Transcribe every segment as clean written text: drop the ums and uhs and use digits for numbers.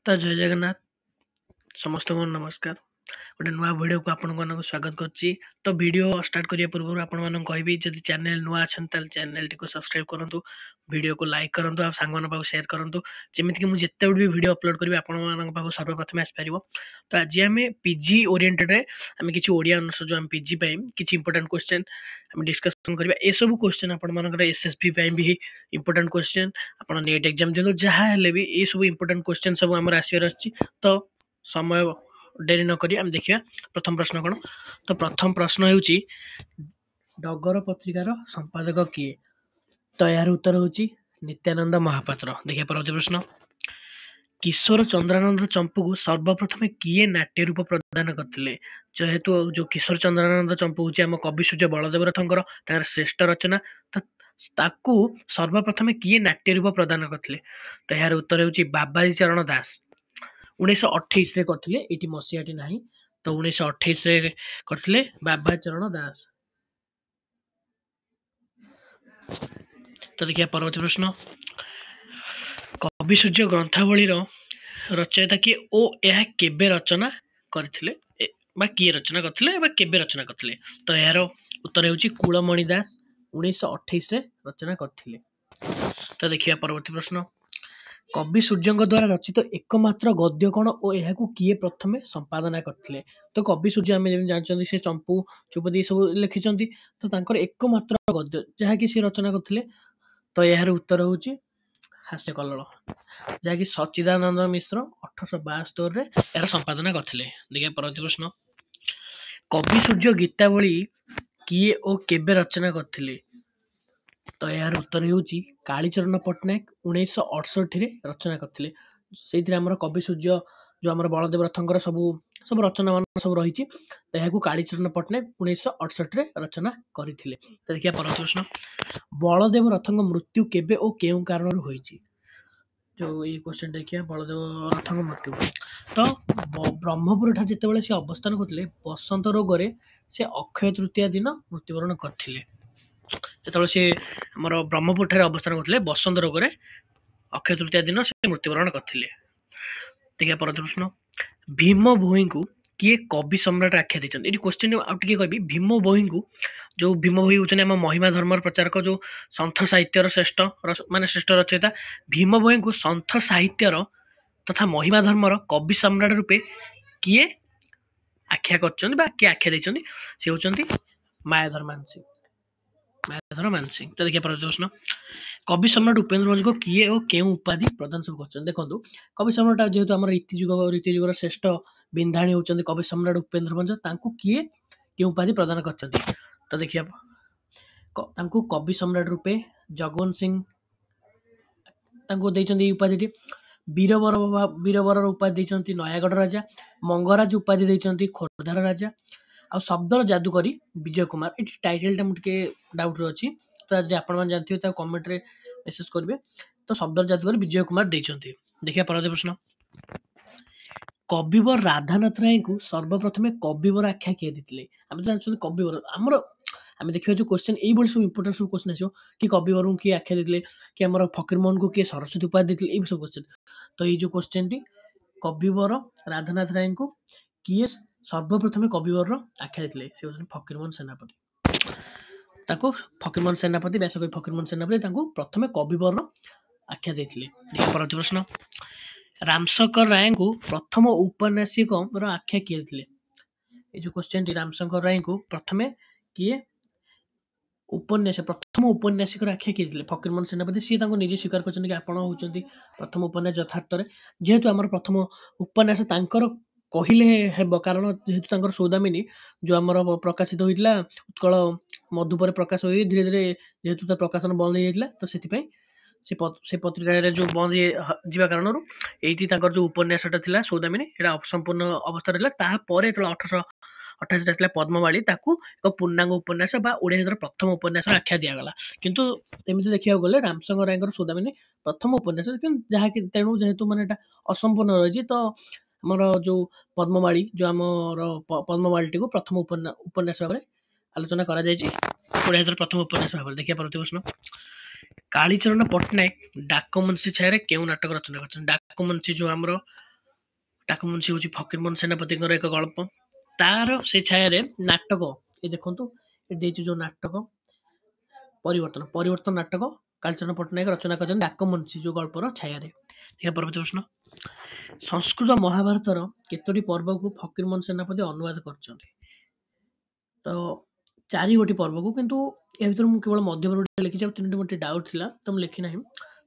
तो जय जगन्नाथ समस्त को नमस्कार। गोटे नुआ वीडियो को आपण मानक स्वागत करछि। तो वीडियो स्टार्ट करिया पूर्व आपण मानक कहबी जदि चैनल नुआ अछन ताल चैनल टी को सब्सक्राइब करंतु, वीडियो को लाइक करंतु आ सांगन पाउ शेयर करंतु जेमिति कि मु जत्ते भी वीडियो अपलोड करबी आपण मानक पाउ सर्वप्रथम आस परिबो। तो आज हमें पीजी ओरिएंटेड रे हमें किछि ओडिया अनुसार जो हम पीजी पई किछि इंपोर्टेंट क्वेश्चन हम डिस्कशन करबा। ए सब क्वेश्चन आपण मानक एसएसबी पई भी इंपोर्टेंट क्वेश्चन आपण नेट एग्जाम दिनो जहा हेले भी ए सब इंपोर्टेंट क्वेश्चन सब हमर आसीर अछि। तो समय डेरी न करी हम देखिया प्रथम प्रश्न कौन। तो प्रथम प्रश्न हेउची डगर पत्रिकार संपादक किए? तो यार उत्तर होची नित्यानंद महापात्र। देखिए परवर्ती प्रश्न, किशोर चंद्रानंद चंपू को सर्वप्रथम किए नाट्य रूप प्रदान करथिले? जेहेतु जो किशोर चंद्रानंद चंपू होची हम कवि सूर्य बलदेव रथंकर तार श्रेष्ठ रचना, तो ताकू सर्वप्रथम किए नाट्य रूप प्रदान करथिले? तो यार उत्तर होची बाबाजी चरण दास। 1928 रे करथिले, एटी मसियाटी नाही। तो 1928 रे करथिले बाबा चरण दास। तो देखिए परवर्ती प्रश्न, कवि सूर्य ग्रंथावली रचयिता किए ओ यह केबे रचना करथिले बा किए रचना करथिले बा केबे रचना करथिले? तो यार उत्तर हेउची कुलमणि दास 1928 रे रचना करथिले। तो देखिए परवर्ती प्रश्न, कवि सूर्य द्वारा रचित एकमात्र गद्य कौन ओ यह किए प्रथमे संपादना करथिले? तो कवि सूर्य आम जानते से चंपू चुपदी सब लिखिं, तो तांकर एकमात्र गद्य जहाँ कि सी रचना करथिले। तो यार उत्तर होची हास्य कल्लोल, जहाँकि सच्चिदानंद मिश्र 1872 रे यार संपादना करथिले। देखिए परवर्ती प्रश्न, कवि सूर्य गीतावली किए ओ केबे रचना करथिले? तो यार उत्तर हेउची कालीचरण पट्टनायक 1968 रे रचना करथिले। सेइथिरे हमर कवि सूर्य जो हमर बलदेव रथंकर सब रचना मान सब रहिछि, एहाकू कालीचरण पट्टनायक 1968 रे रचना करथिले। तो देखिए परवर्ती प्रश्न, बलदेव रथंक मृत्यु केबे ओ केउ कारण होइछि? जो ये क्वेश्चन देखिए बलदेव रथंक मृत्यु, तो ब्रह्मपुर ठा जेतेबेले से अवस्थान करथिले बसंत रोग रे से अक्षय तृतीया दिन मृत्युवरण करथिले। जेतेबेले से हमर ब्रह्मपुर ठारे अवस्थान करथिले बसंत रोग रे अक्षय तृतीया दिन से मृत्युवरण करथिले। देखिए परवर्ती प्रश्न, भीम भोई को किए कवि सम्राट आख्या देछन? एटी क्वेश्चन आउ टिके कहबी, भीम भोई को जो भीम भोई होचन हम महिमा धर्म प्रचारक जो संथ साहित्यर श्रेष्ठ माने श्रेष्ठ रचयिता, भीम भोई को संथ साहित्यर तथा महिमा धर्मर कवि सम्राट रूपे किए आख्या करछन बा किए आख्या देछन? से होचंती मायाधर मानसिंह। मायाधर मानसिंह। तो देखिए परवर्ती प्रश्न, कवि सम्राट उपेंद्र भंज को किए और केउ उपाधि प्रदान सब करछन? देखंतु कवि सम्राट जेहेतु हमर रीति युगर श्रेष्ठ बिंधाणी होचंती कवि सम्राट उपेंद्र भंज, तांकू किए केउ उपाधि प्रदान करछंती? तो देखिए तांकू कवि सम्राट रूपे जगवंत सिंह तांकू देइचंती उपाधि। वीरवर उपाधि देइचंती नयागढ़ राजा, मंगराज उपाधि देइचंती खोर्धार राजा, आ शब्दर जादूकरी विजय कुमार। एटी टाइटल टा मुझे डाउट अछि, तो यदि आपण मन जानथिबे त कमेंट रे मेसेज करबे। तो शब्दर जादूकरी विजय कुमार देइचंती। देखिए परवर्ती प्रश्न, कविवर राधानाथ राय को सर्वप्रथमे कविवर आख्या किए देथिले? हम जानछन कविवर हमर आम देखिए जो क्वेश्चन यही बड़ी सब इंपोर्टेंट सब क्वेश्चन आसो कि कविवर को किए आख्या देथिले, कि हमर फकीरमोहन को किए सरस्वती उपाधि देथिले, ये सब क्वेश्चन। तो ये जो क्वेश्चन टी कविवर राधानाथ राय को किए सर्वप्रथमे कविवर आख्या देथिले? से होचन फकीरमोहन सेनापति। ताको फकीरमोहन सेनापति व्यासकवि फकीरमोहन सेनापति ताको प्रथमे कविवर आख्या देथिले। देखिए परवर्ती प्रश्न, रामशंकर राय को प्रथम उपन्यासिक आख्या किए देथिले? ये जो क्वेश्चन टी रामशंकर राय को प्रथमे किए प्रथम उपन्यासिक आख्या किए देथिले? फकीरमोहन सेनापति। सी ताको निजे स्वीकार करछन कि आपण होचंती प्रथम उपन्यास यथार्थ रे, जेहेतु हमर प्रथम उपन्यास तांकर कहिले हेब, कारण जेहेतु तांकर सौदामिनी जो हमर प्रकाशित होइतला उत्कल मधुपर प्रकाश होई धीरे धीरे जेहेतु ता प्रकाशन बंद हो जाइतला, तो सेति से पत्रिका रे जो बंद जीवा कारणरू एठी तांकर जो उपन्यासटा थिला सौदामिनी एटा असंपूर्ण अवस्था रहला। ता परे 1828 आसला पद्मवाणी, ताकू एक पूर्णांग उपन्यास बा ओडिया प्रथम उपन्यास आख्या दिया गला। किंतु एमिति देखिया गले रामशंकर रायकर सौदामिनी प्रथम उपन्यास, जहाँ कि तेणु जेहेतु माने एटा असंपूर्ण रही, तो हमर जो पद्मवाणी जो हमर पद्मवाणी को प्रथम उपन्यास भाव आलोचना करा जायछि ओडिया प्रथम उपन्यास भाव। देखिए परवर्ती प्रश्न, कालीचरण पट्टनायक डाकमुंशी छाया केउ नाटक रचना करछन? डाकमुंशी जो हमर ଡାକମୁନ୍ସି ହେଉଛି ଫକୀରମୋହନ ସେନାପତିଙ୍କର ଏକ ଗଳ୍ପ। ତାର ସେ ଛାୟାରେ ନାଟକ ଏ ଦେଖନ୍ତୁ ଏଠି ଦେଇଛି ଯୋଉ ନାଟକ ପରିବର୍ତ୍ତନ ନାଟକ କାଳିଚରଣ ପଟ୍ଟନାୟକ ରଚନା କରିଛନ୍ତି ଡାକମୁନ୍ସି ଯୋଉ ଗଳ୍ପର ଛାୟାରେ। ଦେଖିବା ପରବର୍ତ୍ତୀ ପ୍ରଶ୍ନ। ସଂସ୍କୃତ ମହାଭାରତର କେତୋଟି ପର୍ବକୁ ଫକୀରମୋହନ ସେନାପତି ଅନୁବାଦ କରିଛନ୍ତି? ତ 4 ପର୍ବକୁ, କିନ୍ତୁ ଏହା ଭିତରୁ ମୁଁ କେବଳ ମଧ୍ୟପର୍ବଟି ଲେଖିଛି, ଆଉ 3ଟି ମୋର ଟିକେ ଡାଉଟ୍ ଥିଲା ତ ମୁଁ ଲେଖି ନାହିଁ।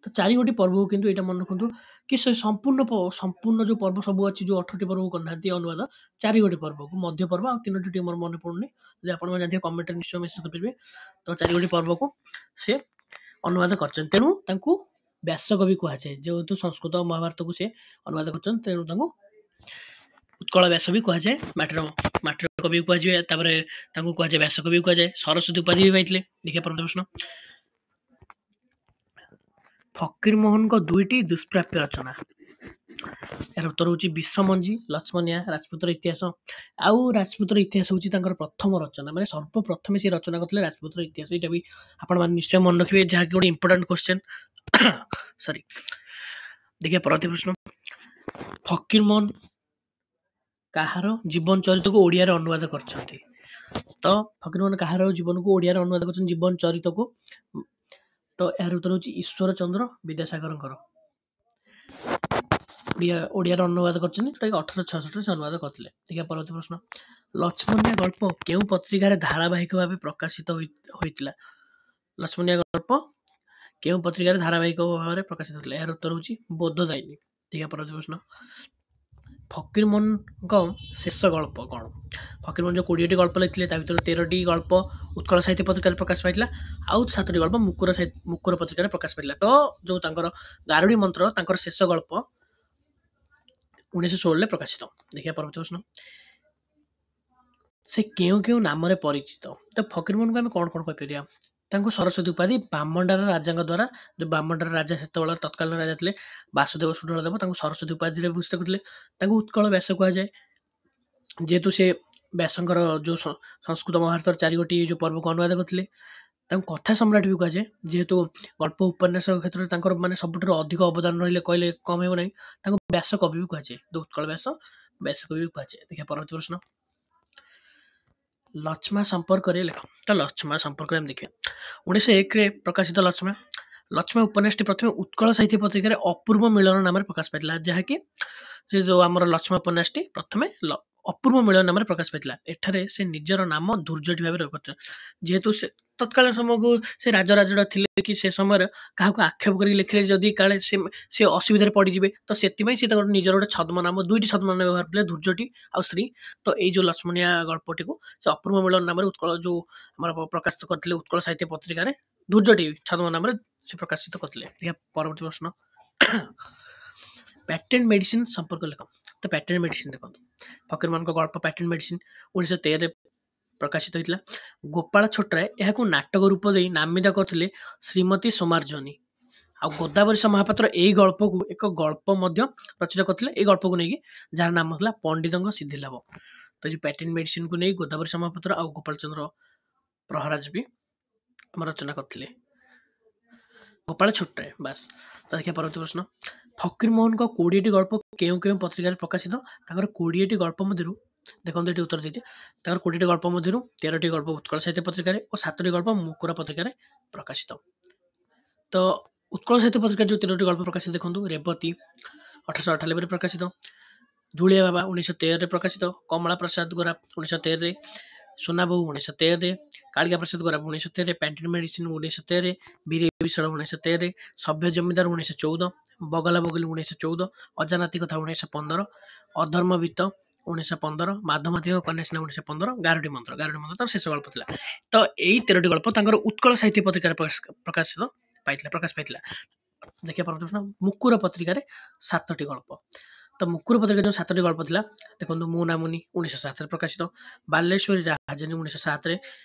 ତ 4 ପର୍ବକୁ କିନ୍ତୁ ଏଇଟା ମନେ ରଖନ୍ତୁ କି ସେ ସମ୍ପୂର୍ଣ୍ଣ ଯୋଉ ପର୍ବ ସବୁ ଅଛି, ଯୋଉ 18ଟି ପର୍ବକୁ କରିନାହାନ୍ତି ଅନୁବାଦ, 4 ପର୍ବକୁ, ମଧ୍ୟ ପର୍ବ ଆଉ 3ଟି ଟିକେ ମୋର ମନେ ପଡୁନି, ଯଦି ଆପଣମାନେ ଜାଣିଥିବେ କମେଣ୍ଟରେ ନିଶ୍ଚୟ ମେସେଜ କରିପାରିବେ। ତ 4 ପର୍ବକୁ ସେ ଅନୁବାଦ କରିଛନ୍ତି, ତେଣୁ ତାଙ୍କୁ ବ୍ୟାସକବି କୁହାଯାଏ। ଯେହେତୁ ସଂସ୍କୃତ ମହାଭାରତକୁ ସେ ଅନୁବାଦ କରିଛନ୍ତି, ତେଣୁ ତାଙ୍କୁ ଉତ୍କଳ ବ୍ୟାସ ବି କୁହାଯାଏ। ମାଟିର କବି କୁହାଯିବେ, ତାପରେ ତାଙ୍କୁ କୁହାଯାଏ ବ୍ୟାସକବି କୁହାଯାଏ। ସରସ୍ୱତୀ ଉପାଧି ବି ପାଇଥିଲେ। ଦେଖିବା ପରବର୍ତ୍ତୀ ପ୍ରଶ୍ନ। ଫକୀରମୋହନଙ୍କ 2ଟି ଦୁଷ୍ପ୍ରାପ୍ୟ ରଚନା। ଏହାର ଉତ୍ତର ହେଉଛି ବିଷମଞ୍ଜି, ଲକ୍ଷ୍ମଣିଆ, ରାଜପୁତର ଇତିହାସ। ଆଉ ରାଜପୁତର ଇତିହାସ ହେଉଛି ତାଙ୍କର ପ୍ରଥମ ରଚନା, ମାନେ ସର୍ବପ୍ରଥମେ ସେ ରଚନା କରିଥିଲେ ରାଜପୁତର ଇତିହାସ। ଏଇଟା ବି ଆପଣମାନେ ନିଶ୍ଚୟ ମନେ ରଖିବେ, ଯାହାକି ଗୋଟେ ଇମ୍ପୋର୍ଟାଣ୍ଟ କ୍ୱେଶ୍ଚେନ୍। ସରି। ଦେଖିବା ପରବର୍ତ୍ତୀ ପ୍ରଶ୍ନ। ଫକୀରମୋହନ କାହାର ଜୀବନ ଚରିତକୁ ଓଡ଼ିଆରେ ଅନୁବାଦ କରିଛନ୍ତି? ତ ଫକୀରମୋହନ କାହାର ଜୀବନକୁ ଓଡ଼ିଆରେ ଅନୁବାଦ କରିଛନ୍ତି, ଜୀବନ ଚରିତକୁ? ତ ଏହାର ଉତ୍ତର ହେଉଛି ଈଶ୍ୱର ଚନ୍ଦ୍ର ବିଦ୍ୟାସାଗରଙ୍କର। ଓଡ଼ିଆରେ ଅନୁବାଦ କରିଛନ୍ତି, ଯୋଉଟାକି 1866 ସେ ଅନୁବାଦ କରିଥିଲେ। ଦେଖିବା ପରବର୍ତ୍ତୀ ପ୍ରଶ୍ନ। ଲକ୍ଷ୍ମଣିଆ ଗଳ୍ପ କେଉଁ ପତ୍ରିକାରେ ଧାରାବାହିକ ଭାବେ ପ୍ରକାଶିତ ହୋଇଥିଲା? ଲକ୍ଷ୍ମଣିଆ ଗଳ୍ପ କେଉଁ ପତ୍ରିକାରେ ଧାରାବାହିକ ଭାବରେ ପ୍ରକାଶିତ ହୋଇଥିଲା? ଏହାର ଉତ୍ତର ହେଉଛି ବୋଧଦାୟିନୀ। ଦେଖିବା ପରବର୍ତ୍ତୀ ପ୍ରଶ୍ନ। ଫକୀରମୋହନଙ୍କ ଶେଷ ଗଳ୍ପ କ'ଣ? ଫକୀରମୋହନ ଯୋଉ 20ଟି ଗଳ୍ପ ଲେଖିଥିଲେ, ତା ଭିତରୁ 13ଟି ଗଳ୍ପ ଉତ୍କଳ ସାହିତ୍ୟ ପତ୍ରିକାରେ ପ୍ରକାଶ ପାଇଥିଲା, ଆଉ 7ଟି ଗଳ୍ପ ମୁକୁର ପତ୍ରିକାରେ ପ୍ରକାଶ ପାଇଥିଲା। ତ ଯୋଉ ତାଙ୍କର ଗାରୁଡି ମନ୍ତ୍ର, ତାଙ୍କର ଶେଷ ଗଳ୍ପ 1916ରେ ପ୍ରକାଶିତ। ଦେଖିବା ପରବର୍ତ୍ତୀ ପ୍ରଶ୍ନ। ସେ କେଉଁ କେଉଁ ନାମରେ ପରିଚିତ? ତ ଫକୀରମୋହନଙ୍କୁ ଆମେ କ'ଣ କହିପାରିବା? ତାଙ୍କୁ ସରସ୍ୱତୀ ଉପାଧି ବାମଣ୍ଡାର ରାଜାଙ୍କ ଦ୍ୱାରା, ଯୋଉ ବାମଣ୍ଡାର ରାଜା ସେତେବେଳେ ତତ୍କାଳୀନ ରାଜା ଥିଲେ ବାସୁଦେବ ସୁଢଳଦେବ, ତାଙ୍କୁ ସରସ୍ୱତୀ ଉପାଧିରେ ଭୂଷିତ କରିଥିଲେ। ତାଙ୍କୁ ଉତ୍କଳ ବ୍ୟାସ କୁହାଯାଏ, ଯେହେତୁ ସେ ବ୍ୟାସଙ୍କର ଯୋଉ ସଂସ୍କୃତ ମହାଭାରତର 4 ଯୋଉ ପର୍ବକୁ ଅନୁବାଦ କରିଥିଲେ। ତାଙ୍କୁ କଥା ସମ୍ରାଟ ବି କୁହାଯାଏ, ଯେହେତୁ ଗଳ୍ପ ଉପନ୍ୟାସ କ୍ଷେତ୍ରରେ ତାଙ୍କର ମାନେ ସବୁଠାରୁ ଅଧିକ ଅବଦାନ ରହିଲେ କହିଲେ କମ ହେବ ନାହିଁ। ତାଙ୍କୁ ବ୍ୟାସ କବି ବି କୁହାଯାଏ, ଉତ୍କଳ ବ୍ୟାସ କବି ବି କୁହାଯାଏ। ଦେଖିବା ପରବର୍ତ୍ତୀ ପ୍ରଶ୍ନ। ଲଛମା ସମ୍ପର୍କରେ ଲେଖ। ତ ଲଛମା ସମ୍ପର୍କରେ ଆମେ ଦେଖିବା। 1901ରେ ପ୍ରକାଶିତ ଲଛମା ଉପନ୍ୟାସଟି ପ୍ରଥମେ ଉତ୍କଳ ସାହିତ୍ୟ ପତ୍ରିକାରେ ଅପୂର୍ବ ମିଳନ ନାମରେ ପ୍ରକାଶ ପାଇଥିଲା, ଯାହାକି ସେ ଯୋଉ ଆମର ଲଛମା ଉପନ୍ୟାସଟି ପ୍ରଥମେ ଅପୂର୍ବ ମିଳନ ନାମରେ ପ୍ରକାଶ ପାଇଥିଲା। ଏଠାରେ ସେ ନିଜର ନାମ ଦୁର୍ଜଟି ଭାବେ ରଖିଥିଲେ, ଯେହେତୁ ସେ ତତ୍କାଳୀନ ସମୟକୁ ସେ ରାଜଟା ଥିଲେ, କି ସେ ସମୟରେ କାହାକୁ ଆକ୍ଷେପ କରି ଲେଖିଲେ ଯଦି କାଳେ ସେ ଅସୁବିଧାରେ ପଡିଯିବେ, ତ ସେଥିପାଇଁ ସେ ତାଙ୍କର ନିଜର ଗୋଟେ ଛଦ୍ମ ନାମ, 2ଟି ଛଦ୍ମ ନାମ ବ୍ୟବହାର କଲେ, ଦୁର୍ଜଟି ଆଉ ଶ୍ରୀ। ତ ଏଇ ଯୋଉ ଲକ୍ଷ୍ମଣିଆ ଗଳ୍ପଟିକୁ ସେ ଅପୂର୍ବ ମିଳନ ନାମରେ ଉତ୍କଳ ଯୋଉ ଆମର ପ୍ରକାଶିତ କରିଥିଲେ ଉତ୍କଳ ସାହିତ୍ୟ ପତ୍ରିକାରେ, ଦୁର୍ଜଟି ଛଦ୍ମ ନାମରେ ସେ ପ୍ରକାଶିତ କରିଥିଲେ। ଦେଖିବା ପରବର୍ତ୍ତୀ ପ୍ରଶ୍ନ। ପ୍ୟାଟେଣ୍ଟ ମେଡିସିନ ସମ୍ପର୍କ ଲେଖ। ତ ପ୍ୟାଟେଣ୍ଟ ମେଡିସିନ ଦେଖନ୍ତୁ, ଫକୀରମୋହନଙ୍କ ଗଳ୍ପ ପ୍ୟାଟେଣ୍ଟ ମେଡିସିନ 1913ରେ ପ୍ରକାଶିତ ହୋଇଥିଲା। ଗୋପାଳ ଛୋଟରାୟ ଏହାକୁ ନାଟକ ରୂପ ଦେଇ ନାମିତ କରିଥିଲେ ଶ୍ରୀମତୀ ସୋମାର୍ଜନୀ। ଆଉ ଗୋଦାବରୀଶ ମହାପାତ୍ର ଏଇ ଗଳ୍ପକୁ ଏକ ଗଳ୍ପ ମଧ୍ୟ ରଚିତ କରିଥିଲେ, ଏଇ ଗଳ୍ପକୁ ନେଇକି, ଯାହାର ନାମ ଥିଲା ପଣ୍ଡିତଙ୍କ ସିଦ୍ଧିଲାଭ। ତ ଯୋଉ ପ୍ୟାଟେଣ୍ଟ ମେଡିସିନକୁ ନେଇ ଗୋଦାବରୀଶ ମହାପାତ୍ର ଆଉ ଗୋପାଳ ଚନ୍ଦ୍ର ପ୍ରହରାଜ ବି ଆମର ରଚନା କରିଥିଲେ। ଗୋପାଳ ଛୋଟରାୟ, ବାସ୍। ତ ଦେଖିବା ପରବର୍ତ୍ତୀ ପ୍ରଶ୍ନ। ଫକୀରମୋହନଙ୍କ 20ଟି ଗଳ୍ପ କେଉଁ କେଉଁ ପତ୍ରିକାରେ ପ୍ରକାଶିତ? ତାଙ୍କର 20ଟି ଗଳ୍ପ ମଧ୍ୟରୁ ଦେଖନ୍ତୁ ଏଠି ଉତ୍ତର ଦେଇଛି, ତାଙ୍କର 20ଟି ଗଳ୍ପ ମଧ୍ୟରୁ 13ଟି ଗଳ୍ପ ଉତ୍କଳ ସାହିତ୍ୟ ପତ୍ରିକାରେ ଓ 7ଟି ଗଳ୍ପ ମୁକୁର ପତ୍ରିକାରେ ପ୍ରକାଶିତ। ତ ଉତ୍କଳ ସାହିତ୍ୟ ପତ୍ରିକାରେ ଯୋଉ 13ଟି ଗଳ୍ପ ପ୍ରକାଶିତ ଦେଖନ୍ତୁ, ରେବତୀ 1898ରେ ପ୍ରକାଶିତ, ଧୂଳିଆ ବାବା 1913ରେ ପ୍ରକାଶିତ, କମଳା ପ୍ରସାଦ ଗୋରାପ 1913ରେ, ସୁନାବୋହୂ 1913ରେ, କାଳିକା ପ୍ରସାଦ ଗୋରାପ 1913ରେ, ପ୍ୟାଟେଣ୍ଟ ମେଡିସିନ 1913ରେ, ବୀର ବିଶାଳ 1913ରେ, ସଭ୍ୟ ଜମିଦାର 1914, ବଗଲା ବଗଲି 1914, ଅଜାନାତି କଥା 1915, ଅଧର୍ମ ବିତ 1915, ମାଧମାଧିକ କନ୍ୟାସ୍ନେହ 1915, ଗାରୁଡି ମନ୍ତ୍ର ତାର ଶେଷ ଗଳ୍ପ ଥିଲା। ତ ଏଇ 13ଟି ଗଳ୍ପ ତାଙ୍କର ଉତ୍କଳ ସାହିତ୍ୟ ପତ୍ରିକାରେ ପ୍ରକାଶ ପାଇଥିଲା। ଦେଖିବା ପରବର୍ତ୍ତୀ ପ୍ରଶ୍ନ। ମୁକୁର ପତ୍ରିକାରେ 7ଟି ଗଳ୍ପ। ତ ମୁକୁର ପତ୍ରିକା ଯୋଉ 7ଟି ଗଳ୍ପ ଥିଲା ଦେଖନ୍ତୁ, ମୁଁ ନାମୁନି 1907ରେ ପ୍ରକାଶିତ, ବାଲେଶ୍ୱରୀ ରାଜଧାନୀ 1907ରେ,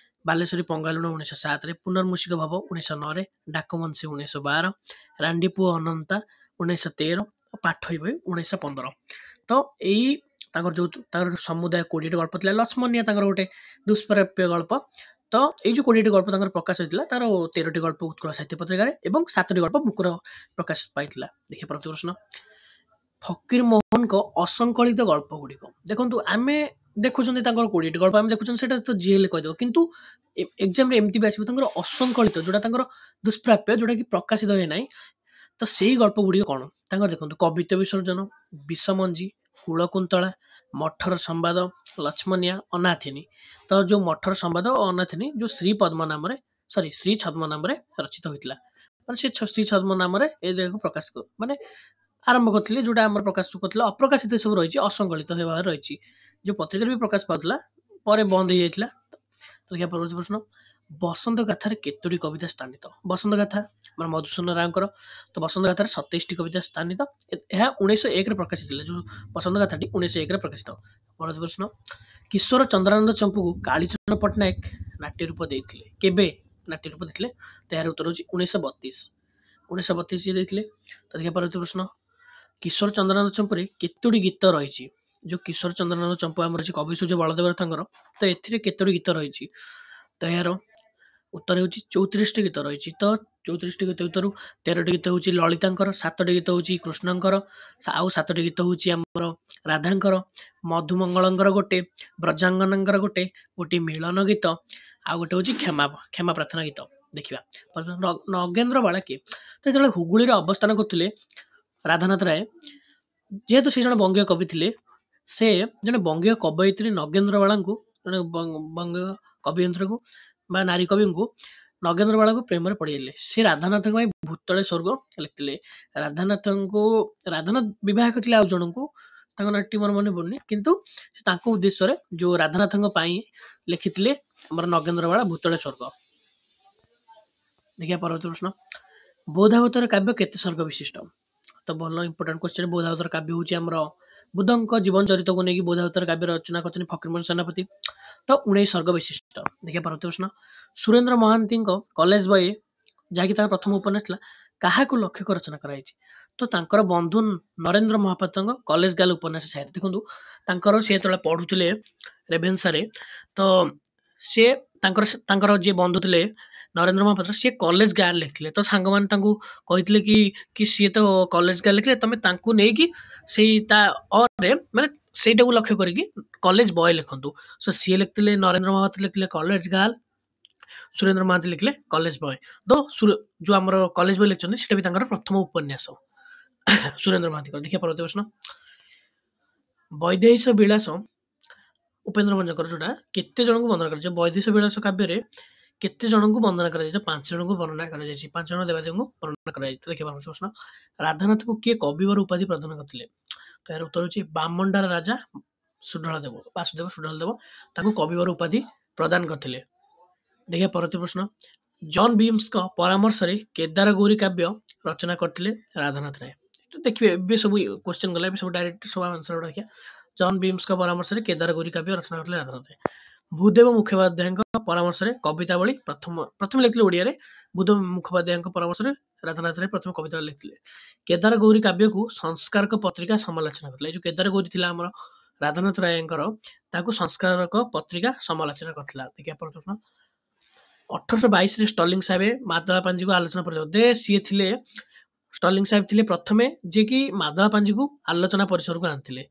ବାଲେଶ୍ୱରୀ ପଙ୍ଗାଲୁଣ 1907ରେ, ପୁନର୍ମୂଷିକ ଭାବ 1909ରେ, ଡାକମୁନ୍ସି 1912, ରାଣ୍ଡିପୁଅ ଅନନ୍ତା 1913, ପାଠୋଇ ବହି 1915। ତ ଏଇ ତାଙ୍କର ସମୁଦାୟ 20ଟି ଗଳ୍ପ ଥିଲା। ଲକ୍ଷ୍ମଣିଆ ତାଙ୍କର ଗୋଟେ ଦୁଷ୍ପ୍ରାପ୍ୟ ଗଳ୍ପ। ତ ଏଇ ଯୋଉ 20ଟି ଗଳ୍ପ ତାଙ୍କର ପ୍ରକାଶ ହୋଇଥିଲା, ତାର 13ଟି ଗଳ୍ପ ଉତ୍କଳ ସାହିତ୍ୟ ପତ୍ରିକାରେ ଏବଂ 7ଟି ଗଳ୍ପ ମୁକୁର ପ୍ରକାଶ ପାଇଥିଲା। ଦେଖିବା ପରବର୍ତ୍ତୀ ପ୍ରଶ୍ନ। ଫକୀର ମୋହନଙ୍କ ଅସଂକଳିତ ଗଳ୍ପ ଗୁଡ଼ିକ। ଦେଖନ୍ତୁ ଆମେ ଦେଖୁଛନ୍ତି ତାଙ୍କର 20ଟି ଗଳ୍ପ ଆମେ ଦେଖୁଛନ୍ତି ସେଇଟା ତ ଯିଏ ହେଲେ କହିଦେବ। କିନ୍ତୁ ଏକ୍ଜାମରେ ଏମିତି ବି ଆସିବ ତାଙ୍କର ଅସଂକଳିତ ଯୋଉଟା ତାଙ୍କର ଦୁଷ୍ପ୍ରାପ୍ୟ ଯୋଉଟା କି ପ୍ରକାଶିତ ହୁଏ ନାହିଁ। ତ ସେଇ ଗଳ୍ପ ଗୁଡ଼ିକ କଣ? ତାଙ୍କର ଦେଖନ୍ତୁ କବିତ୍ୱ ବିସର୍ଜନ, ବିଷମଞ୍ଜି, କୁଳକୁନ୍ତଳା, ମଠର ସମ୍ବାଦ, ଲକ୍ଷ୍ମଣିଆ, ଅନାଥିନୀ। ତ ଯୋଉ ମଠର ସମ୍ବାଦ ଓ ଅନାଥିନୀ ଯୋଉ ଶ୍ରୀ ଛଦ୍ମ ନାମରେ ରଚିତ ହୋଇଥିଲା। ମାନେ ସେ ଶ୍ରୀ ଛଦ୍ମ ନାମରେ ଏ ଜାଗାକୁ ପ୍ରକାଶ ମାନେ ଆରମ୍ଭ କରିଥିଲେ ଯୋଉଟା ଆମର ପ୍ରକାଶ କରୁଥିଲା ଅପ୍ରକାଶିତ ସବୁ ରହିଛି ଅସଂକଳିତ ହେବାର ରହିଛି। ଯୋଉ ପତ୍ରିକାରେ ବି ପ୍ରକାଶ ପାଉଥିଲା ପରେ ବନ୍ଦ ହେଇଯାଇଥିଲା। ତ ଦେଖିବା ପରବର୍ତ୍ତୀ ପ୍ରଶ୍ନ ବସନ୍ତ ଗାଥାରେ କେତୋଟି କବିତା ସ୍ଥାନିତ? ବସନ୍ତ ଗାଥା ଆମର ମଧୁସୂଦନ ରାୟଙ୍କର। ତ ବସନ୍ତ ଗାଥାରେ 27ଟି କବିତା ସ୍ଥାନିତ। ଏହା 1901ରେ ପ୍ରକାଶିତ ଥିଲା। ଯୋଉ ବସନ୍ତ ଗାଥାଟି 1901ରେ ପ୍ରକାଶିତ। ପରବର୍ତ୍ତୀ ପ୍ରଶ୍ନ କିଶୋର ଚନ୍ଦ୍ରାନନ୍ଦ ଚମ୍ପୁକୁ କାଳୀଚରଣ ପଟ୍ଟନାୟକ ନାଟ୍ୟ ରୂପ ଦେଇଥିଲେ। କେବେ ନାଟ୍ୟ ରୂପ ଦେଇଥିଲେ? ତ ଏହାର ଉତ୍ତର ହେଉଛି 1932। 1932 ଦେଇଥିଲେ। ତ ଦେଖିବା ପରବର୍ତ୍ତୀ ପ୍ରଶ୍ନ କିଶୋର ଚନ୍ଦ୍ରାନନ୍ଦ ଚମ୍ପୁରେ କେତୋଟି ଗୀତ ରହିଛି? ଯୋଉ କିଶୋର ଚନ୍ଦ୍ରାନନ୍ଦ ଚମ୍ପୁ ଆମର ଅଛି କବି ସୂର୍ଯ୍ୟ ବଳଦେବ ରଥଙ୍କର। ତ ଏଥିରେ କେତୋଟି ଗୀତ ରହିଛି? ତ ଏହାର ଉତ୍ତର ହେଉଛି 34ଟି ଗୀତ ରହିଛି। ତ 34ଟି ଗୀତ ଭିତରୁ 13ଟି ଗୀତ ହେଉଛି ଲଳିତାଙ୍କର, 7ଟି ଗୀତ ହେଉଛି କୃଷ୍ଣଙ୍କର, ଆଉ 7ଟି ଗୀତ ହେଉଛି ଆମର ରାଧାଙ୍କର, ମଧୁମଙ୍ଗଳଙ୍କର ଗୋଟେ, ବ୍ରଜାଙ୍ଗନଙ୍କର ଗୋଟେ ମିଳନ ଗୀତ, ଆଉ ଗୋଟେ ହେଉଛି କ୍ଷମା ପ୍ରାର୍ଥନା ଗୀତ। ଦେଖିବା ନଗେନ୍ଦ୍ର ବାଳା କିଏ? ତ ଯେତେବେଳେ ହୁଗୁଳିରେ ଅବସ୍ଥାନ କରୁଥିଲେ ରାଧାନାଥ ରାୟ, ଯେହେତୁ ସେ ଜଣେ ବଙ୍ଗୀୟ କବି ଥିଲେ, ସେ ଜଣେ ବଙ୍ଗୀୟ କବୟିତ୍ରୀ ନଗେନ୍ଦ୍ର ବାଳାଙ୍କୁ ଜଣେ ବଙ୍ଗୀୟ କବିୟନ୍ତ୍ରୀକୁ ବା ନାରୀ କବିଙ୍କୁ ନଗେନ୍ଦ୍ର ବାଳାଙ୍କୁ ପ୍ରେମରେ ପଡ଼ିଯାଇଥିଲେ। ସେ ରାଧାନାଥଙ୍କ ପାଇଁ ଭୂତଳେ ସ୍ୱର୍ଗ ଲେଖିଥିଲେ। ରାଧାନାଥ ବିବାହ କରିଥିଲେ ଆଉ ଜଣଙ୍କୁ, ତାଙ୍କ ନାଁଟି ମୋର ମନେ ପଡୁନି, କିନ୍ତୁ ତାଙ୍କ ଉଦ୍ଦେଶ୍ୟରେ ଯୋଉ ରାଧାନାଥଙ୍କ ପାଇଁ ଲେଖିଥିଲେ ଆମର ନଗେନ୍ଦ୍ର ବାଳା ଭୂତଳେ ସ୍ୱର୍ଗ। ଦେଖିବା ପରବର୍ତ୍ତୀ ପ୍ରଶ୍ନ ବୌଦ୍ଧାବତାର କାବ୍ୟ କେତେ ସର୍ଗ ବିଶିଷ୍ଟ? ତ ଭଲ ଇମ୍ପୋର୍ଟାଣ୍ଟ କ୍ୱେଶ୍ଚନ। ବୌଦ୍ଧାବତାର କାବ୍ୟ ହେଉଛି ଆମର ବୁଦ୍ଧଙ୍କ ଜୀବନ ଚରିତକୁ ନେଇକି ବୌଦ୍ଧାବତାର କାବ୍ୟ ରଚନା କରିଛନ୍ତି ଫକୀରମୋହନ ସେନାପତି। ତ 19 ସର୍ଗ ବିଶିଷ୍ଟ। ଦେଖିବା ପରବର୍ତ୍ତୀ ପ୍ରଶ୍ନ ସୁରେନ୍ଦ୍ର ମହାନ୍ତିଙ୍କ କଲେଜ ବୟ ଯାହାକି ତାଙ୍କ ପ୍ରଥମ ଉପନ୍ୟାସ ଥିଲା କାହାକୁ ଲକ୍ଷ୍ୟ କରି ରଚନା କରାଯାଇଛି? ତ ତାଙ୍କର ବନ୍ଧୁ ନରେନ୍ଦ୍ର ମହାପାତ୍ରଙ୍କ କଲେଜ ଗାର୍ଲ ଉପନ୍ୟାସ ସାହିତ୍ୟ। ଦେଖନ୍ତୁ ତାଙ୍କର ସେ ଯେତେବେଳେ ପଢୁଥିଲେ ରେଭେନ୍ସାରେ, ତ ସିଏ ତାଙ୍କର ଯିଏ ବନ୍ଧୁ ଥିଲେ ନରେନ୍ଦ୍ର ମହାପାତ୍ର, ସିଏ କଲେଜ ଗାର୍ଲ ଲେଖିଥିଲେ। ତ ସାଙ୍ଗମାନେ ତାଙ୍କୁ କହିଥିଲେ କି ସିଏ ତ କଲେଜ ଗାର୍ଲ ଲେଖିଲେ, ତମେ ତାଙ୍କୁ ନେଇକି ସେଇ ତା ଅରେ ମାନେ ସେଇଟାକୁ ଲକ୍ଷ୍ୟ କରିକି କଲେଜ ବୟ ଲେଖନ୍ତୁ। ସୋ ସିଏ ଲେଖିଥିଲେ, ନରେନ୍ଦ୍ର ମହାପାତ୍ର ଲେଖିଥିଲେ କଲେଜ ଗାର୍ଲ, ସୁରେନ୍ଦ୍ର ମହାନ୍ତି ଲେଖିଲେ କଲେଜ ବୟ। ତ ଯୋଉ ଆମର କଲେଜ ବୟ ଲେଖିଛନ୍ତି ସେଟା ବି ତାଙ୍କର ପ୍ରଥମ ଉପନ୍ୟାସ ସୁରେନ୍ଦ୍ର ମହାନ୍ତିଙ୍କର। ଦେଖିବା ପରବର୍ତ୍ତୀ ପ୍ରଶ୍ନ ବୈଦେହୀଶ ବିଳାସ ଉପେନ୍ଦ୍ର ଭଞ୍ଜଙ୍କର ଯୋଉଟା କେତେ ଜଣଙ୍କୁ ବନ୍ଦନା କରାଯାଇଛି? ବୈଦେହୀଶ ବିଳାସ କାବ୍ୟରେ କେତେ ଜଣଙ୍କୁ ବନ୍ଦନା କରାଯାଇଛି? 5 ଜଣଙ୍କୁ ବର୍ଣ୍ଣନା କରାଯାଇଛି। 5 ଜଣ ଦେବାଦେବୀଙ୍କୁ ବର୍ଣ୍ଣନା କରାଯାଇଛି। ଦେଖିବା ପ୍ରଶ୍ନ ରାଧାନାଥଙ୍କୁ କିଏ କବିବର ଉପାଧି ପ୍ରଦାନ କରିଥିଲେ? ତ ଏହାର ଉତ୍ତର ହେଉଛି ବାମଣ୍ଡାର ରାଜା ବାସୁଦେବ ସୁଢଳ ଦେବ ତାଙ୍କୁ କବିବର ଉପାଧି ପ୍ରଦାନ କରିଥିଲେ। ଦେଖିବା ପରବର୍ତ୍ତୀ ପ୍ରଶ୍ନ ଜନ୍ ବିମ୍ସଙ୍କ ପରାମର୍ଶରେ କେଦାର ଗୌରୀ କାବ୍ୟ ରଚନା କରିଥିଲେ ରାଧାନାଥ ରାୟ। ଦେଖିବେ ଏବେ ସବୁ କ୍ୱେଶ୍ଚନ ଗଲା, ଏବେ ସବୁ ଡାଇରେକ୍ଟ ସବୁ ଆନ୍ସର ଦେଖିବା। ଜନ୍ ବିମ୍ସଙ୍କ ପରାମର୍ଶରେ କେଦାର ଗୌରୀ କାବ୍ୟ ରଚନା କରିଥିଲେ ରାଧାନାଥ ରାୟ। ଭୂଦେବ ମୁଖୋପାଧ୍ୟାୟଙ୍କ ପରାମର୍ଶରେ କବିତାବଳୀ ପ୍ରଥମେ ଲେଖିଥିଲେ ଓଡ଼ିଆରେ। ଭୂଦେବ ମୁଖୋପାଧ୍ୟାୟଙ୍କ ପରାମର୍ଶରେ ରାଧାନାଥ ରାୟ ପ୍ରଥମ କବିତା ଲେଖିଥିଲେ। କେଦାର ଗୌରୀ କାବ୍ୟକୁ ସଂସ୍କାରକ ପତ୍ରିକା ସମାଲୋଚନା କରିଥିଲା। ଏ ଯୋଉ କେଦାର ଗୌରୀ ଥିଲା ଆମର ରାଧାନାଥ ରାୟଙ୍କର, ତାକୁ ସଂସ୍କାରକ ପତ୍ରିକା ସମାଲୋଚନା କରିଥିଲା। ଦେଖିବା ପ୍ରଶ୍ନ 1822ରେ ଷ୍ଟର୍ଲିଂ ସାହେବ ମାଦଳା ପାଞ୍ଜିକୁ ଆଲୋଚନା ପରିଷଦ ସିଏ ଥିଲେ। ଷ୍ଟର୍ଲିଂ ସାହେବ ଥିଲେ ପ୍ରଥମେ ଯିଏକି ମାଦଳା ପାଞ୍ଜିକୁ ଆଲୋଚନା ପରିସରକୁ ଆଣିଥିଲେ।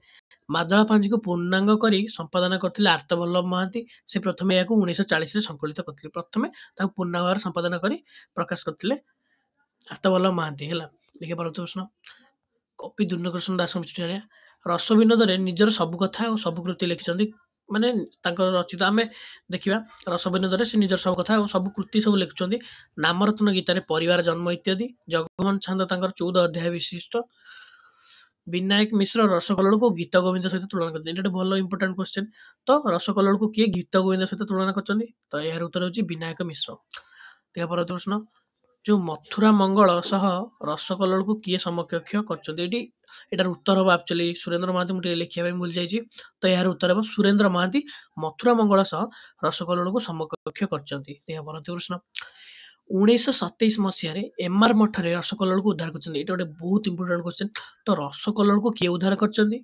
ମାଦଳା ପାଞ୍ଜିକୁ ପୂର୍ଣ୍ଣାଙ୍ଗ କରି ସମ୍ପାଦନା କରିଥିଲେ ଆର୍ତ୍ତବଲ୍ଲଭ ମହାନ୍ତି। ସେ ପ୍ରଥମେ ଏହାକୁ 1940ରେ ସଂକଳିତ କରିଥିଲେ। ପ୍ରଥମେ ତାକୁ ପୂର୍ଣ୍ଣାଙ୍ଗ ଭାବରେ ସମ୍ପାଦନା କରି ପ୍ରକାଶ କରିଥିଲେ ଆର୍ତ୍ତବଲ୍ଲଭ ମହାନ୍ତି। ହେଲା, ଦେଖିବା ପରବର୍ତ୍ତୀ ପ୍ରଶ୍ନ କବି ଦୁର୍ଣ୍ଣକୃଷ୍ଣ ଦାସ ମିଶ୍ରିଆ ରସ ବିନୋଦରେ ନିଜର ସବୁ କଥା ଆଉ ସବୁ କୃତି ଲେଖିଛନ୍ତି। ମାନେ ତାଙ୍କର ରଚିତ ଆମେ ଦେଖିବା ରସ ବିନୋଦରେ ସେ ନିଜର ସବୁ କଥା ଆଉ ସବୁ କୃତି ସବୁ ଲେଖୁଛନ୍ତି। ନାମରତ୍ନ ଗୀତାରେ ପରିବାର ଜନ୍ମ ଇତ୍ୟାଦି। ଜଗମୋହନ ଛାନ୍ଦ ତାଙ୍କର 14 ଅଧ୍ୟାୟ ବିଶିଷ୍ଟ। ବିନାୟକ ମିଶ୍ର ରସକଲ୍ଲୋଳକୁ ଗୀତ ଗୋବିନ୍ଦ ସହିତ ତୁଳନା କରିଛନ୍ତି। ଏଇଟା ଗୋଟେ ଭଲ ଇମ୍ପୋର୍ଟାଣ୍ଟ କ୍ୱେଶ୍ଚନ। ତ ରସକଲ୍ଲୋଳକୁ କିଏ ଗୀତ ଗୋବିନ୍ଦ ସହିତ ତୁଳନା କରିଛନ୍ତି? ତ ଏହାର ଉତ୍ତର ହେଉଛି ବିନାୟକ ମିଶ୍ର। ଦେଖିବା ପରବର୍ତ୍ତୀ ପ୍ରଶ୍ନ ଯୋଉ ମଥୁରା ମଙ୍ଗଳ ସହ ରସକଲ୍ଲୋଳକୁ କିଏ ସମକକ୍ଷ କରିଛନ୍ତି? ଏଟାର ଉତ୍ତର ହବ ଆକ୍ଚୁଆଲି ସୁରେନ୍ଦ୍ର ମହାନ୍ତି। ମୁଁ ଟିକେ ଲେଖିବା ପାଇଁ ଭୁଲି ଯାଇଛି। ତ ଏହାର ଉତ୍ତର ହେବ ସୁରେନ୍ଦ୍ର ମହାନ୍ତି ମଥୁରା ମଙ୍ଗଳ ସହ ରସକଲ୍ଲୋଳକୁ ସମକକ୍ଷ କରିଛନ୍ତି। ଦେଖିବା ପରବର୍ତ୍ତୀ ପ୍ରଶ୍ନ 1927 ମସିହାରେ ଏମଆର ମଠରେ ରସକଲ୍ଲୋଳକୁ ଉଦ୍ଧାର କରିଛନ୍ତି। ଏଇଟା ଗୋଟେ ବହୁତ ଇମ୍ପୋର୍ଟାଣ୍ଟ କ୍ୱେଶ୍ଚନ। ତ ରସକଲ୍ଲୋଳକୁ କିଏ ଉଦ୍ଧାର କରିଛନ୍ତି?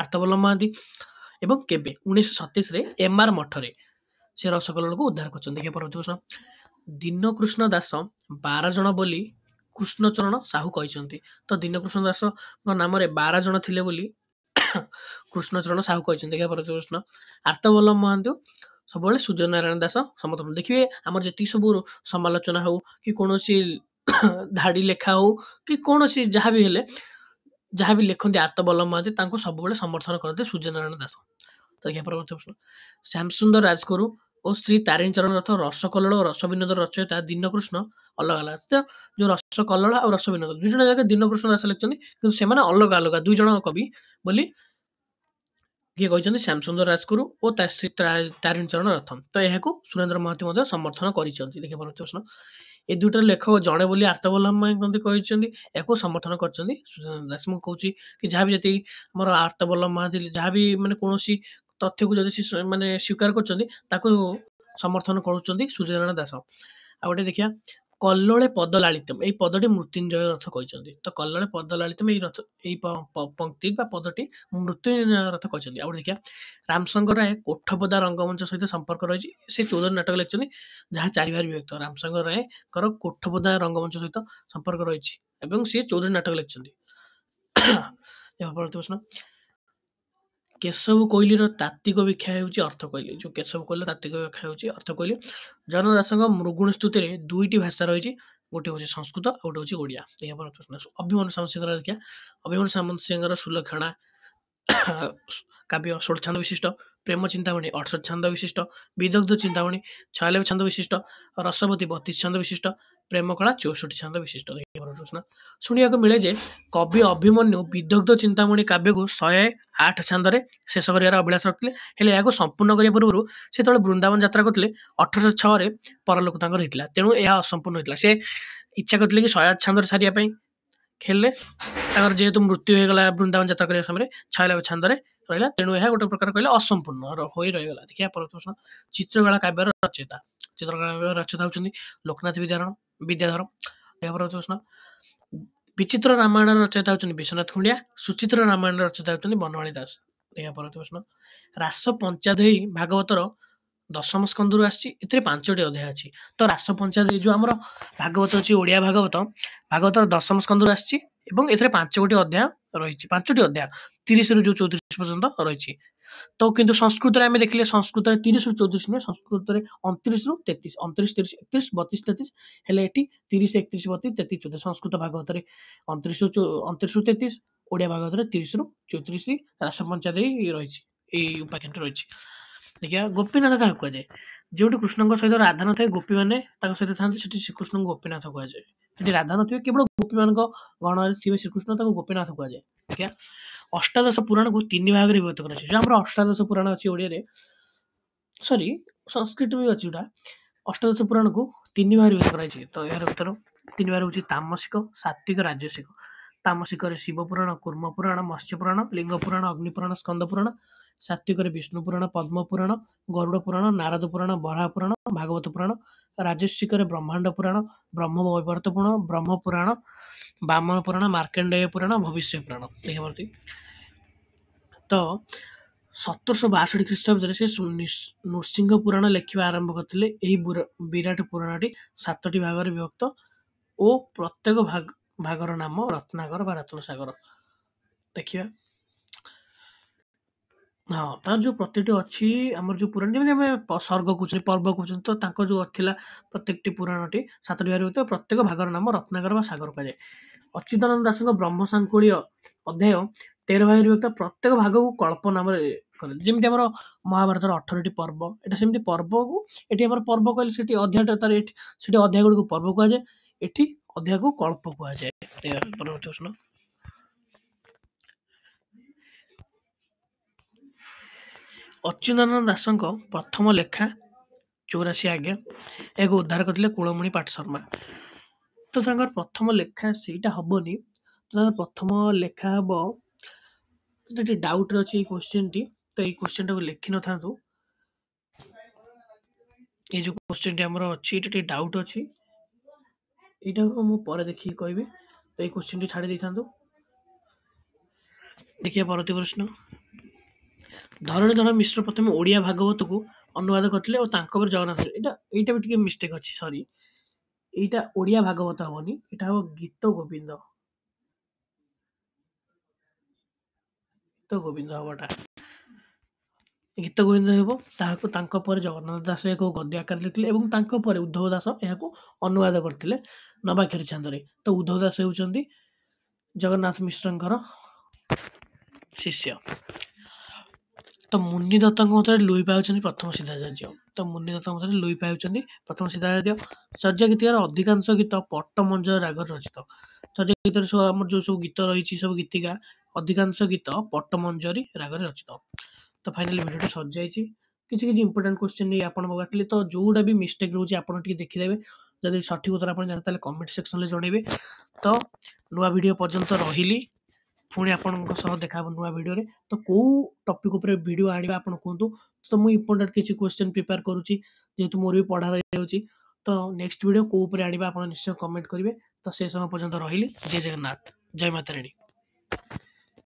ଆର୍ତ୍ତବଲ୍ଲଭ ମହାନ୍ତି। ଏବଂ କେବେ? 1927ରେ ଏମଆର ମଠରେ ସେ ରସକଲ୍ଲୋଳକୁ ଉଦ୍ଧାର କରିଛନ୍ତି। ଦେଖିବା ପରବର୍ତ୍ତୀ ପ୍ରଶ୍ନ ଦୀନକୃଷ୍ଣ ଦାସ 12 ଜଣ ବୋଲି କୃଷ୍ଣଚରଣ ସାହୁ କହିଛନ୍ତି। ତ ଦୀନକୃଷ୍ଣ ଦାସଙ୍କ ନାମରେ 12 ଜଣ ଥିଲେ ବୋଲି କୃଷ୍ଣଚରଣ ସାହୁ କହିଛନ୍ତି। ଦେଖିବା ପରବର୍ତ୍ତୀ ପ୍ରଶ୍ନ, ଆର୍ତ୍ତବଲ୍ଲଭ ମହାନ୍ତି ସବୁବେଳେ ସୂର୍ଯ୍ୟ ନାରାୟଣ ଦାସ ସମର୍ଥନ। ଦେଖିବେ ଆମର ଯେତିକି ସବୁ ସମାଲୋଚନା ହଉ କି କୌଣସି ଧାଡି ଲେଖା ହଉ କି କୌଣସି ଯାହାବି ହେଲେ ଯାହାବି ଲେଖନ୍ତି ଆର୍ତ୍ତବଲ୍ଲଭ ମହାନ୍ତି ତାଙ୍କୁ ସବୁବେଳେ ସମର୍ଥନ କରନ୍ତି ସୂର୍ଯ୍ୟ ନାରାୟଣ ଦାସ। ତ ଦେଖିବା ପରବର୍ତ୍ତୀ ପ୍ରଶ୍ନ, ଶ୍ୟାମସୁନ୍ଦର ରାଜଗୁରୁ ଓ ଶ୍ରୀ ତାରିଣୀ ଚରଣ ରଥ ରସକଲ୍ଲୋଳ ଓ ରସବିନୋଦ ରଚୟିତା ଦୀନକୃଷ୍ଣ ଅଲଗା ଅଲଗା। ତ ଯୋଉ ରସକଲ୍ଲୋଳ ଆଉ ରସବିନୋଦ ଦୁଇ ଜଣ ଯାକ ଦୀନକୃଷ୍ଣ ଦାସ ଲେଖିଛନ୍ତି, କିନ୍ତୁ ସେମାନେ ଅଲଗା ଅଲଗା ଦୁଇ ଜଣ କବି ବୋଲି କିଏ କହିଛନ୍ତି, ଶ୍ୟାମସୁନ୍ଦର ରାଜଗୁରୁ ଓ ଶ୍ରୀ ତାରିଣୀ ଚରଣ ରଥ। ତ ଏହାକୁ ସୁରେନ୍ଦ୍ର ମହାନ୍ତି ମଧ୍ୟ ସମର୍ଥନ କରିଛନ୍ତି। ଦେଖିବା ପରବର୍ତ୍ତୀ ପ୍ରଶ୍ନ, ଏ ଦୁଇଟାର ଲେଖକ ଜଣେ ବୋଲି ଆର୍ତ୍ତବଲ୍ଲଭ ମହାନ୍ତି କହିଛନ୍ତି, ଏହାକୁ ସମର୍ଥନ କରିଛନ୍ତି ସୁରେନ୍ଦ୍ର ଦାସ। ମୁଁ କହୁଛି କି ଯାହାବି ଯେତିକି ଆମର ଆର୍ତ୍ତବଲ୍ଲଭ ମହାନ୍ତି ଯାହାବି ମାନେ କୌଣସି ତଥ୍ୟକୁ ଯଦି ମାନେ ସ୍ୱୀକାର କରୁଛନ୍ତି ତାକୁ ସମର୍ଥନ କରୁଛନ୍ତି ସୂର୍ଯ୍ୟନାରାୟଣ ଦାସ। ଆଉ ଗୋଟେ ଦେଖିବା, କଲ୍ଲୋଳେ ପଦ ଲାଳିତମ୍, ଏଇ ପଦଟି ମୃତ୍ୟୁଞ୍ଜୟ ରଥ କହିଛନ୍ତି। ତ କଲ୍ଲୋଳେ ପଦ ଲାଳିତମ୍ ଏଇ ରଥ ଏଇ ପଂକ୍ତି ବା ପଦଟି ମୃତ୍ୟୁଞ୍ଜୟ ରଥ କହିଛନ୍ତି। ଆଉ ଗୋଟେ ଦେଖିବା, ରାମଶଙ୍କର ରାୟ କୋଠପଦା ରଙ୍ଗମଞ୍ଚ ସହିତ ସମ୍ପର୍କ ରହିଛି। ସେ 14 ନାଟକ ଲେଖିଛନ୍ତି ଯାହା 4 ଭାଗରେ ବିଭକ୍ତ। ରାମଶଙ୍କର ରାୟଙ୍କର କୋଠପଦା ରଙ୍ଗମଞ୍ଚ ସହିତ ସମ୍ପର୍କ ରହିଛି ଏବଂ ସେ 14 ନାଟକ ଲେଖିଛନ୍ତି। ପରବର୍ତ୍ତୀ ପ୍ରଶ୍ନ, କେଶବ କୋଇଲିର ତାତ୍ତ୍ୱିକ ବ୍ୟାଖ୍ୟା ହେଉଛି ଅର୍ଥ କୋଇଲି। ଯୋଉ କେଶବ କୋଇଲିର ତାତ୍ତ୍ୱିକ ବ୍ୟାଖ୍ୟା ହେଉଛି ଅର୍ଥ କୋଇଲି। ଜଗନ୍ନାଥ ଦାସଙ୍କ ମୃଗୁଣୀ ସ୍ତୁତିରେ 2ଟି ଭାଷା ରହିଛି, ଗୋଟେ ହଉଛି ସଂସ୍କୃତ ଆଉ ଗୋଟେ ହଉଛି ଓଡ଼ିଆ। ଦେଖିବା ପରବର୍ତ୍ତୀ ପ୍ରଶ୍ନ, ଅଭିମନ୍ୟୁ ସାମନ୍ତସିଂହର ଦେଖିବା, ଅଭିମନ୍ୟୁ ସାମନ୍ତସିଂହର ସୁଲକ୍ଷଣା କାବ୍ୟ 16 ଛାନ୍ଦ ବିଶିଷ୍ଟ, ପ୍ରେମ ଚିନ୍ତାମଣି 68 ଛାନ୍ଦ ବିଶିଷ୍ଟ, ବିଦଗ୍ଧ ଚିନ୍ତାମଣି 96 ଛାନ୍ଦ ବିଶିଷ୍ଟ, ରସବତୀ 32 ଛାନ୍ଦ ବିଶିଷ୍ଟ, ପ୍ରେମକଳା 64 ଛାନ୍ଦ ବିଶିଷ୍ଟ। ଶୁଣିବାକୁ ମିଳେ ଯେ କବି ଅଭିମନ୍ୟୁ ବିଦଗ୍ଧ ଚିନ୍ତାମଣି କାବ୍ୟକୁ 108 ଛାନ୍ଦରେ ଶେଷ କରିବାର ଅଭିଳାଷ ରଖିଥିଲେ, ହେଲେ ଏହାକୁ ସମ୍ପୂର୍ଣ୍ଣ କରିବା ପୂର୍ବରୁ ସେ ଯେତେବେଳେ ବୃନ୍ଦାବନ ଯାତ୍ରା କରୁଥିଲେ 1806ରେ ପରଲୋକ ତାଙ୍କର ହେଇଥିଲା, ତେଣୁ ଏହା ଅସମ୍ପୂର୍ଣ୍ଣ ହେଇଥିଲା। ସେ ଇଚ୍ଛା କରିଥିଲେ କି 108 ଛାନ୍ଦରେ ସାରିବା ପାଇଁ, ହେଲେ ତାଙ୍କର ଯେହେତୁ ମୃତ୍ୟୁ ହେଇଗଲା ବୃନ୍ଦାବନ ଯାତ୍ରା କରିବା ସମୟରେ 96 ଛାନ୍ଦରେ ରହିଲା, ତେଣୁ ଏହା ଗୋଟେ ପ୍ରକାର କହିଲେ ଅସମ୍ପୂର୍ଣ୍ଣ ହୋଇ ରହିଗଲା। ଦେଖିବା ପରବର୍ତ୍ତୀ ପ୍ରଶ୍ନ, ଚିତ୍ରକଳା କାବ୍ୟର ରଚୟିତା। ଚିତ୍ରକଳା କାବ୍ୟର ରଚୟିତା ହେଉଛନ୍ତି ଲୋକନାଥ ବିଦ୍ୟାଧର। ଦେଖିବା ପରବର୍ତ୍ତୀ ପ୍ରଶ୍ନ, ବିଚିତ୍ର ରାମାୟଣର ରଚୟିତା ହେଉଛନ୍ତି ବିଶ୍ୱନାଥ ଖୁଣ୍ଡିଆ, ସୁଚିତ୍ର ରାମାୟଣର ରଚୟିତା ହେଉଛନ୍ତି ବନମାଳୀ ଦାସ। ଦେଖିବା ପରବର୍ତ୍ତୀ ପ୍ରଶ୍ନ, ରାସ ପଞ୍ଚାଦେଇ ଭାଗବତର ଦଶମ ସ୍କନ୍ଧରୁ ଆସିଛି, ଏଥିରେ 5ଟି ଅଧ୍ୟାୟ ଅଛି। ତ ରାସ ପଞ୍ଚାଦେଇ ଯୋଉ ଆମର ଭାଗବତ ଅଛି, ଓଡ଼ିଆ ଭାଗବତର ଦଶମ ସ୍କନ୍ଧରୁ ଆସିଛି ଏବଂ ଏଥିରେ 5ଟି ଅଧ୍ୟାୟ ରହିଛି। 5ଟି ଅଧ୍ୟାୟ 30ରୁ ଯୋଉ 34 ପର୍ଯ୍ୟନ୍ତ ରହିଛି। ତ କିନ୍ତୁ ସଂସ୍କୃତରେ ଆମେ ଦେଖିଲେ ସଂସ୍କୃତରେ 30ରୁ 34 ନୁହେଁ, ସଂସ୍କୃତରେ 29ରୁ 33, 29, 30, 31, 32, 33, ହେଲେ ଏଠି 30, 31, 32, 33, 34। ସଂସ୍କୃତ ଭାଗବତରେ 29ରୁ 33, ଓଡ଼ିଆ ଭାଗବତରେ 30ରୁ 34 ରାସ ପଞ୍ଚାଦେଇ ରହିଛି, ଏଇ ଉପାଖ୍ୟାନଟି ରହିଛି। ଦେଖିବା, ଗୋପୀନାଥ କାହାକୁ କୁହାଯାଏ? ଯୋଉଠି କୃଷ୍ଣଙ୍କ ସହିତ ରାଧା ନଥାଏ, ଗୋପୀମାନେ ତାଙ୍କ ସହିତ ଥାନ୍ତି, ସେଠି ଶ୍ରୀକୃଷ୍ଣଙ୍କୁ ଗୋପୀନାଥ କୁହାଯାଏ। ସେଠି ରାଧା ନଥିବେ, କେବଳ ଗୋପୀମାନଙ୍କ ଗଣରେ ଥିବେ ଶ୍ରୀକୃଷ୍ଣ, ତାଙ୍କୁ ଗୋପୀନାଥ କୁହାଯାଏ। ଦେଖିବା, ଅଷ୍ଟାଦଶ ପୁରାଣକୁ 3 ଭାଗରେ ବିଭକ୍ତ କରାଯାଇଛି। ଯୋଉ ଆମର ଅଷ୍ଟାଦଶ ପୁରାଣ ଅଛି ଓଡ଼ିଆରେ, ସରି ସଂସ୍କୃତ ବି ଅଛି, ଯୋଉଟା ଅଷ୍ଟାଦଶ ପୁରାଣକୁ 3 ଭାଗରେ ବିଭକ୍ତ କରାଯାଇଛି। ତ ଏହାର ଭିତରୁ 3 ଭାଗ ହେଉଛି ତାମସିକ, ସାତ୍ଵିକ, ରାଜସିକ। ତାମସିକରେ ଶିବ ପୁରାଣ, କୁର୍ମ ପୁରାଣ, ମତ୍ସ୍ୟ ପୁରାଣ, ଲିଙ୍ଗ ପୁରାଣ, ଅଗ୍ନି ପୁରାଣ, ସ୍କନ୍ଦ ପୁରାଣ। ସାତ୍ଵିକରେ ବିଷ୍ଣୁ ପୁରାଣ, ପଦ୍ମ ପୁରାଣ, ଗରୁଡ଼ ପୁରାଣ, ନାରଦ ପୁରାଣ, ବରାହ ପୁରାଣ, ଭାଗବତ ପୁରାଣ। ରାଜସିକରେ ବ୍ରହ୍ମାଣ୍ଡ ପୁରାଣ, ବ୍ରହ୍ମ ବୈବର୍ତ ପୁରାଣ, ବ୍ରହ୍ମ ପୁରାଣ, ବାମନ ପୁରାଣ, ମାର୍କଣ୍ଡେୟ ପୁରାଣ, ଭବିଷ୍ୟ ପୁରାଣ। ଦେଖିପାରନ୍ତି। ତ 1762 ଖ୍ରୀଷ୍ଟାବ୍ଦରେ ସେ ନୃସିଂହ ପୁରାଣ ଲେଖିବା ଆରମ୍ଭ କରିଥିଲେ। ଏହି ବିରାଟ ପୁରାଣଟି 7ଟି ଭାଗରେ ବିଭକ୍ତ ଓ ପ୍ରତ୍ୟେକ ଭାଗର ନାମ ରତ୍ନାକର ବା ରତ୍ନସାଗର। ଦେଖିବା, ହଁ, ତାର ଯୋଉ ପ୍ରତିଟି ଅଛି ଆମର ଯୋଉ ପୁରାଣ, ଯେମିତି ଆମେ ସର୍ଗ କହୁଛନ୍ତି, ପର୍ବ କହୁଛନ୍ତି, ତ ତାଙ୍କ ଯୋଉ ଥିଲା ପ୍ରତ୍ୟେକଟି ପୁରାଣଟି 7ଟି ଭାଗରେ ବିଭକ୍ତ, ପ୍ରତ୍ୟେକ ଭାଗର ନାମ ରତ୍ନାକର ବା ସାଗର କୁହାଯାଏ। ଅଚ୍ୟୁତାନନ୍ଦ ଦାସଙ୍କ ବ୍ରହ୍ମସାଙ୍କୁଳୀୟ ଅଧ୍ୟାୟ 13 ଭାଗରେ ବିଭକ୍ତ, ପ୍ରତ୍ୟେକ ଭାଗକୁ କଳ୍ପ ନାମରେ କରନ୍ତି। ଯେମିତି ଆମର ମହାଭାରତର 18ଟି ପର୍ବ, ଏଟା ସେମିତି ପର୍ବକୁ ଏଠି ଆମର ପର୍ବ କହିଲେ ସେଠି ଅଧ୍ୟାୟଟା ତାର ଏଠି ସେଠି ଅଧ୍ୟାୟ ଗୁଡ଼ିକୁ ପର୍ବ କୁହାଯାଏ, ଏଠି ଅଧ୍ୟାୟକୁ କଳ୍ପ କୁହାଯାଏ। ପରବର୍ତ୍ତୀ ପ୍ରଶ୍ନ, ଅଚ୍ୟୁତାନନ୍ଦ ଦାସଙ୍କ ପ୍ରଥମ ଲେଖା 84 ଆଜ୍ଞା, ଏହାକୁ ଉଦ୍ଧାର କରିଥିଲେ କୁଳମଣି ପାଠ ଶର୍ମା। ତ ତାଙ୍କର ପ୍ରଥମ ଲେଖା ସେଇଟା ହବନି, ତ ତାଙ୍କର ପ୍ରଥମ ଲେଖା ହବ, ଟିକେ ଡାଉଟରେ ଅଛି ଏଇ କ୍ୱେଶ୍ଚିନ୍ଟି, ତ ଏଇ କ୍ୱେଶ୍ଚିନ୍ଟାକୁ ଲେଖିନଥାନ୍ତୁ। ଏଇ ଯୋଉ କ୍ୱେଶ୍ଚିନ୍ଟି ଆମର ଅଛି, ଏଇଟା ଟିକେ ଡାଉଟ୍ ଅଛି, ଏଇଟାକୁ ମୁଁ ପରେ ଦେଖିକି କହିବି, ତ ଏଇ କ୍ୱେଶ୍ଚିନ୍ଟି ଛାଡ଼ି ଦେଇଥାନ୍ତୁ। ଦେଖିବା ପରବର୍ତ୍ତୀ ପ୍ରଶ୍ନ, ଧରଣୀଧର ମିଶ୍ର ପ୍ରଥମେ ଓଡ଼ିଆ ଭାଗବତକୁ ଅନୁବାଦ କରିଥିଲେ ଓ ତାଙ୍କ ପରେ ଜଗନ୍ନାଥ, ଏଇଟା ବି ଟିକେ ମିଷ୍ଟେକ୍ ଅଛି, ସରି, ଏଇଟା ଓଡ଼ିଆ ଭାଗବତ ହବନି, ଏଇଟା ହବ ଗୀତ ଗୋବିନ୍ଦ। ଗୀତ ଗୋବିନ୍ଦ ହବ ଏଟା। ଗୀତ ଗୋବିନ୍ଦ ହେବ, ତାହାକୁ ତାଙ୍କ ପରେ ଜଗନ୍ନାଥ ଦାସ ଏହାକୁ ଗଦ୍ୟ ଆକାରରେ ଲେଖିଥିଲେ ଏବଂ ତାଙ୍କ ପରେ ଉଦ୍ଧବ ଦାସ ଏହାକୁ ଅନୁବାଦ କରିଥିଲେ ନବାକ୍ଷରୀ ଛାନ୍ଦରେ। ତ ଉଦ୍ଧବ ଦାସ ହେଉଛନ୍ତି ଜଗନ୍ନାଥ ମିଶ୍ରଙ୍କର ଶିଷ୍ୟ। ତ ମୁନିଦତ୍ତଙ୍କ ମତରେ ଲୁଇପା ହେଉଛନ୍ତି ପ୍ରଥମ ସିଦ୍ଧାଚାର୍ଯ୍ୟ। ତ ମୁନିଦତ୍ତଙ୍କ ମତରେ ଲୁଇପା ହେଉଛନ୍ତି ପ୍ରଥମ ସିଦ୍ଧାଚାର୍ଯ୍ୟ। ଚର୍ଯ୍ୟା ଗୀତିକାର ଅଧିକାଂଶ ଗୀତ ପଟ୍ଟମଞ୍ଜର ରାଗରେ ରଚିତ। ଚର୍ଯ୍ୟା ଗୀତରେ ସବୁ ଆମର ଯୋଉ ସବୁ ଗୀତ ରହିଛି ସବୁ ଗୀତିକା ଅଧିକାଂଶ ଗୀତ ପଟ୍ଟମଞ୍ଜରୀ ରାଗରେ ରଚିତ। ତ ଫାଇନାଲି ଭିଡ଼ିଓଟି ସରିଯାଇଛି। କିଛି ଇମ୍ପୋର୍ଟାଣ୍ଟ କ୍ୱେଶ୍ଚିନ୍ ନେଇ ଆପଣଙ୍କ ପାଖକୁ ଆସିଥିଲି। ତ ଯୋଉଟା ବି ମିଷ୍ଟେକ୍ ରହୁଛି ଆପଣ ଟିକେ ଦେଖିଦେବେ। ଯଦି ସଠିକ୍ ଉତ୍ତର ଆପଣ ଜାଣିବେ ତାହେଲେ କମେଣ୍ଟ ସେକ୍ସନରେ ଜଣେଇବେ। ତ ନୂଆ ଭିଡ଼ିଓ ପର୍ଯ୍ୟନ୍ତ ରହିଲି। ପୁଣି ଆପଣଙ୍କ ସହ ଦେଖା ହେବ ନୂଆ ଭିଡ଼ିଓରେ। ତ କୋଉ ଟପିକ୍ ଉପରେ ଭିଡ଼ିଓ ଆଣିବା ଆପଣ କୁହନ୍ତୁ। ତ ମୁଁ ଇମ୍ପୋର୍ଟାଣ୍ଟ କିଛି କ୍ୱେଶ୍ଚିନ୍ ପ୍ରିପେୟାର କରୁଛି, ଯେହେତୁ ମୋର ବି ପଢ଼ା ରହିଯାଉଛି। ତ ନେକ୍ସଟ ଭିଡ଼ିଓ କୋଉ ଉପରେ ଆଣିବା ଆପଣ ନିଶ୍ଚୟ କମେଣ୍ଟ କରିବେ। ତ ସେ ସମୟ ପର୍ଯ୍ୟନ୍ତ ରହିଲି। ଜୟ ଜଗନ୍ନାଥ, ଜୟ ମାତା ରାଣୀ।